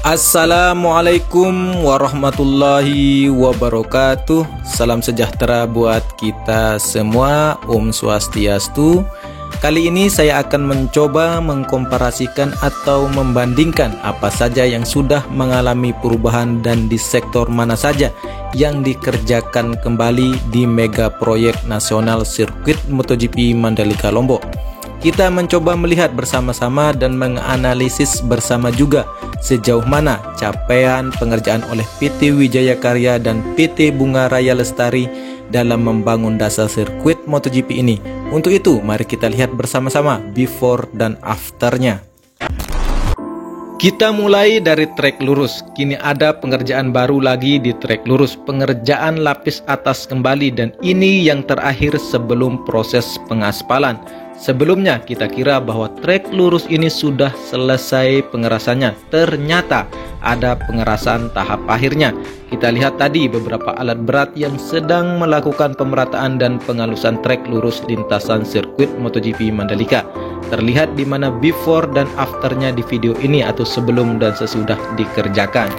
Assalamualaikum warahmatullahi wabarakatuh. Salam sejahtera buat kita semua. Om Swastiastu. Kali ini saya akan mencoba mengkomparasikan atau membandingkan apa saja yang sudah mengalami perubahan dan di sektor mana saja yang dikerjakan kembali di mega proyek nasional sirkuit MotoGP Mandalika Lombok. Kita mencoba melihat bersama-sama dan menganalisis bersama juga sejauh mana capaian pengerjaan oleh PT Wijaya Karya dan PT Bunga Raya Lestari dalam membangun dasar sirkuit MotoGP ini. Untuk itu, mari kita lihat bersama-sama before dan afternya. Kita mulai dari trek lurus. Kini ada pengerjaan baru lagi di trek lurus, pengerjaan lapis atas kembali, dan ini yang terakhir sebelum proses pengaspalan. Sebelumnya kita kira bahwa trek lurus ini sudah selesai pengerasannya. Ternyata ada pengerasan tahap akhirnya. Kita lihat tadi beberapa alat berat yang sedang melakukan pemerataan dan penghalusan trek lurus lintasan sirkuit MotoGP Mandalika. Terlihat di mana before dan afternya di video ini atau sebelum dan sesudah dikerjakan.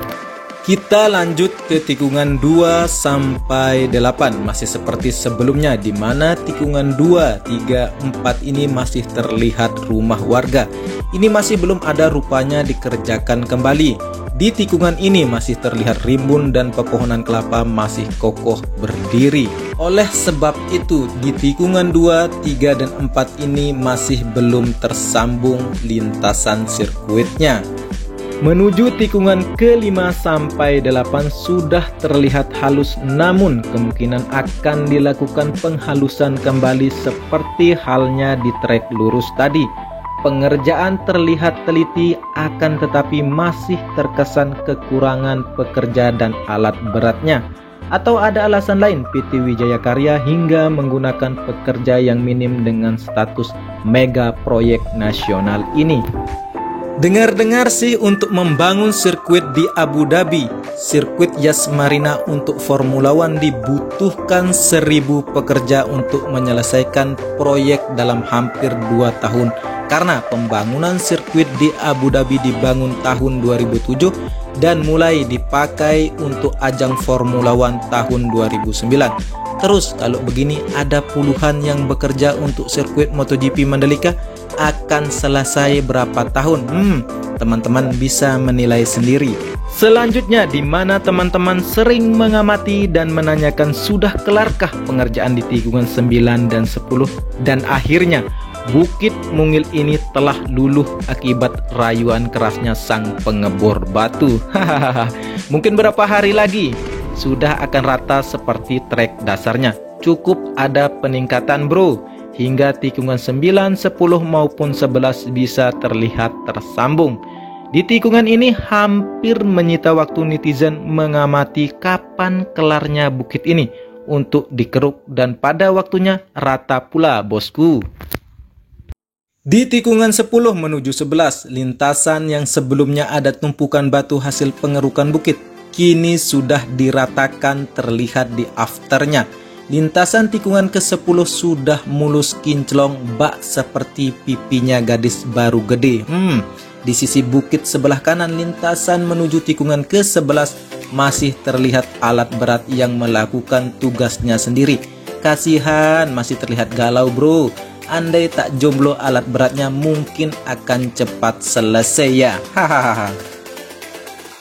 Kita lanjut ke tikungan 2 sampai 8, masih seperti sebelumnya di mana tikungan 2, 3, 4 ini masih terlihat rumah warga. Ini masih belum ada rupanya dikerjakan kembali. Di tikungan ini masih terlihat rimbun dan pepohonan kelapa masih kokoh berdiri. Oleh sebab itu di tikungan 2, 3, dan 4 ini masih belum tersambung lintasan sirkuitnya. Menuju tikungan ke-5 sampai 8 sudah terlihat halus, namun kemungkinan akan dilakukan penghalusan kembali seperti halnya di trek lurus tadi. Pengerjaan terlihat teliti, akan tetapi masih terkesan kekurangan pekerja dan alat beratnya. Atau ada alasan lain PT Wijaya Karya hingga menggunakan pekerja yang minim dengan status mega proyek nasional ini. Dengar-dengar sih untuk membangun sirkuit di Abu Dhabi, sirkuit Yas Marina untuk Formula One dibutuhkan 1000 pekerja untuk menyelesaikan proyek dalam hampir 2 tahun. Karena pembangunan sirkuit di Abu Dhabi dibangun tahun 2007 dan mulai dipakai untuk ajang Formula One tahun 2009. Terus kalau begini ada puluhan yang bekerja untuk sirkuit MotoGP Mandalika, akan selesai berapa tahun? Teman-teman bisa menilai sendiri. Selanjutnya, di mana teman-teman sering mengamati dan menanyakan sudah kelarkah pengerjaan di tikungan 9 dan 10, dan akhirnya Bukit Mungil ini telah luluh akibat rayuan kerasnya sang pengebor batu. Mungkin berapa hari lagi sudah akan rata seperti trek dasarnya. Cukup ada peningkatan bro, hingga tikungan 9, 10 maupun 11 bisa terlihat tersambung. Di tikungan ini hampir menyita waktu netizen mengamati kapan kelarnya bukit ini untuk dikeruk, dan pada waktunya rata pula bosku. Di tikungan 10 menuju 11, lintasan yang sebelumnya ada tumpukan batu hasil pengerukan bukit kini sudah diratakan, terlihat di afternya. Lintasan tikungan ke-10 sudah mulus kinclong bak seperti pipinya gadis baru gede. Di sisi bukit sebelah kanan lintasan menuju tikungan ke-11 masih terlihat alat berat yang melakukan tugasnya sendiri. Kasihan, masih terlihat galau bro. Andai tak jomblo alat beratnya mungkin akan cepat selesai ya. Hahaha.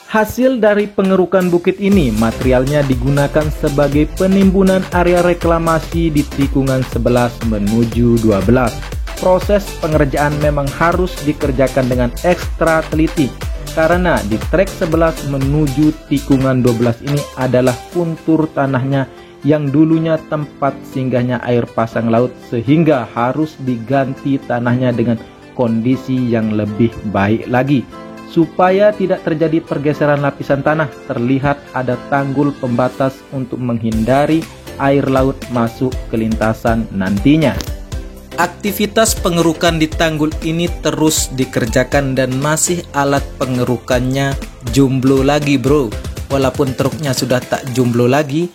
Hasil dari pengerukan bukit ini, materialnya digunakan sebagai penimbunan area reklamasi di tikungan 11 menuju 12. Proses pengerjaan memang harus dikerjakan dengan ekstra teliti, karena di trek 11 menuju tikungan 12 ini adalah puntur tanahnya yang dulunya tempat singgahnya air pasang laut, sehingga harus diganti tanahnya dengan kondisi yang lebih baik lagi. Supaya tidak terjadi pergeseran lapisan tanah, terlihat ada tanggul pembatas untuk menghindari air laut masuk ke lintasan nantinya. Aktivitas pengerukan di tanggul ini terus dikerjakan dan masih alat pengerukannya jomblo lagi bro. Walaupun truknya sudah tak jomblo lagi,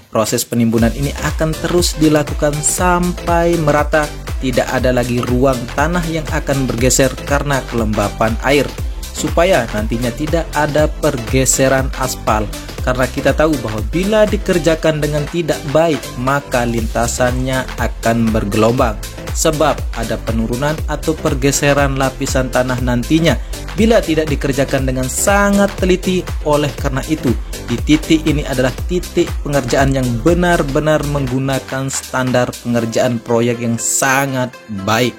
proses penimbunan ini akan terus dilakukan sampai merata. Tidak ada lagi ruang tanah yang akan bergeser karena kelembapan air. supaya nantinya tidak ada pergeseran aspal. Karena kita tahu bahwa bila dikerjakan dengan tidak baik, maka lintasannya akan bergelombang. Sebab ada penurunan atau pergeseran lapisan tanah nantinya bila tidak dikerjakan dengan sangat teliti. Oleh karena itu, di titik ini adalah titik pengerjaan yang benar-benar menggunakan standar pengerjaan proyek yang sangat baik.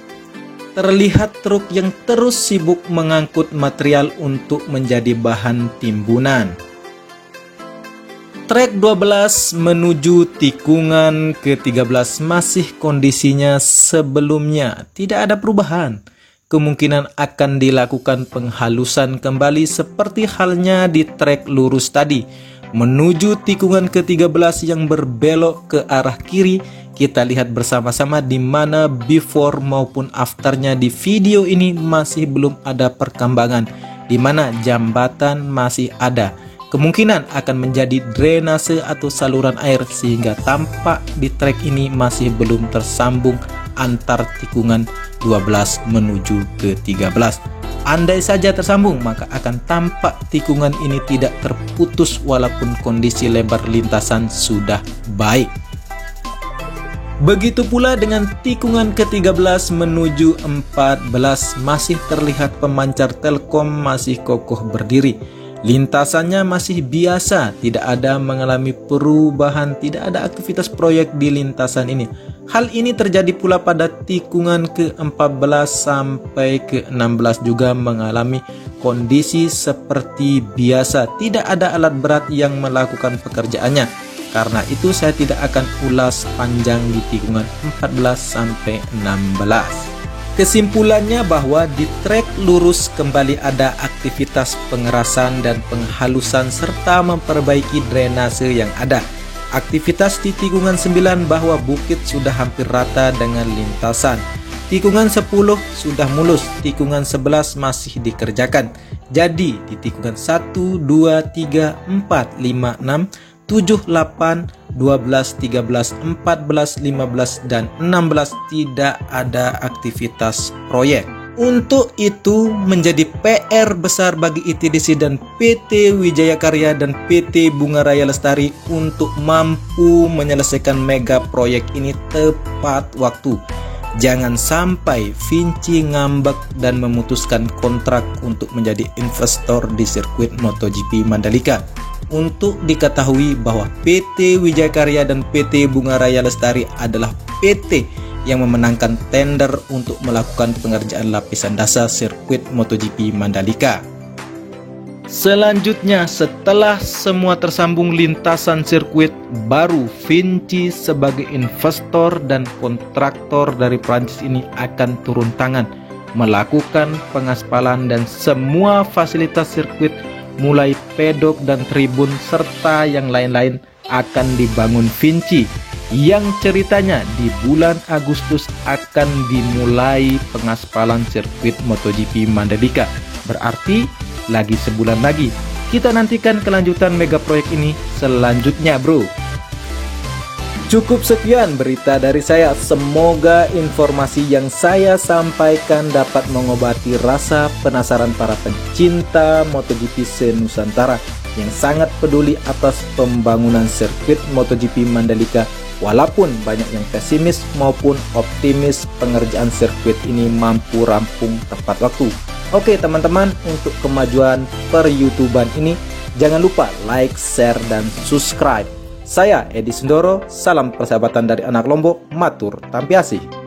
Terlihat truk yang terus sibuk mengangkut material untuk menjadi bahan timbunan. Trek 12 menuju tikungan ke-13 masih kondisinya sebelumnya, tidak ada perubahan. Kemungkinan akan dilakukan penghalusan kembali seperti halnya di trek lurus tadi. Menuju tikungan ke-13 yang berbelok ke arah kiri, kita lihat bersama-sama di mana before maupun afternya di video ini masih belum ada perkembangan, di mana jambatan masih ada. Kemungkinan akan menjadi drainase atau saluran air sehingga tampak di trek ini masih belum tersambung antar tikungan 12 menuju ke 13. Andai saja tersambung, maka akan tampak tikungan ini tidak terputus walaupun kondisi lebar lintasan sudah baik. Begitu pula dengan tikungan ke-13 menuju 14, masih terlihat pemancar Telkom masih kokoh berdiri. Lintasannya masih biasa, tidak ada mengalami perubahan, tidak ada aktivitas proyek di lintasan ini. Hal ini terjadi pula pada tikungan ke-14 sampai ke-16 juga mengalami kondisi seperti biasa. Tidak ada alat berat yang melakukan pekerjaannya. Karena itu saya tidak akan ulas panjang di tikungan 14 sampai 16. Kesimpulannya bahwa di trek lurus kembali ada aktivitas pengerasan dan penghalusan serta memperbaiki drainase yang ada. Aktivitas di tikungan 9 bahwa bukit sudah hampir rata dengan lintasan. Tikungan 10 sudah mulus, tikungan 11 masih dikerjakan. Jadi di tikungan 1, 2, 3, 4, 5, 6, 7, 8, 12, 13, 14, 15, dan 16 tidak ada aktivitas proyek. Untuk itu menjadi PR besar bagi ITDC dan PT Wijaya Karya dan PT Bunga Raya Lestari untuk mampu menyelesaikan mega proyek ini tepat waktu. Jangan sampai Vinci ngambek dan memutuskan kontrak untuk menjadi investor di sirkuit MotoGP Mandalika. Untuk diketahui bahwa PT Wijaya Karya dan PT Bunga Raya Lestari adalah PT yang memenangkan tender untuk melakukan pengerjaan lapisan dasar sirkuit MotoGP Mandalika. Selanjutnya, setelah semua tersambung lintasan sirkuit, baru Vinci sebagai investor dan kontraktor dari Prancis ini akan turun tangan melakukan pengaspalan dan semua fasilitas sirkuit mulai pedok dan tribun serta yang lain-lain akan dibangun Vinci, yang ceritanya di bulan Agustus akan dimulai pengaspalan sirkuit MotoGP Mandalika. Berarti lagi sebulan lagi kita nantikan kelanjutan mega proyek ini selanjutnya, bro. Cukup sekian berita dari saya. Semoga informasi yang saya sampaikan dapat mengobati rasa penasaran para pencinta MotoGP se-Nusantara yang sangat peduli atas pembangunan sirkuit MotoGP Mandalika. Walaupun banyak yang pesimis maupun optimis pengerjaan sirkuit ini mampu rampung tepat waktu. Oke teman-teman, untuk kemajuan per YouTuber ini jangan lupa like, share, dan subscribe. Saya Edi Sindoro, salam persahabatan dari anak Lombok, matur tampiasih.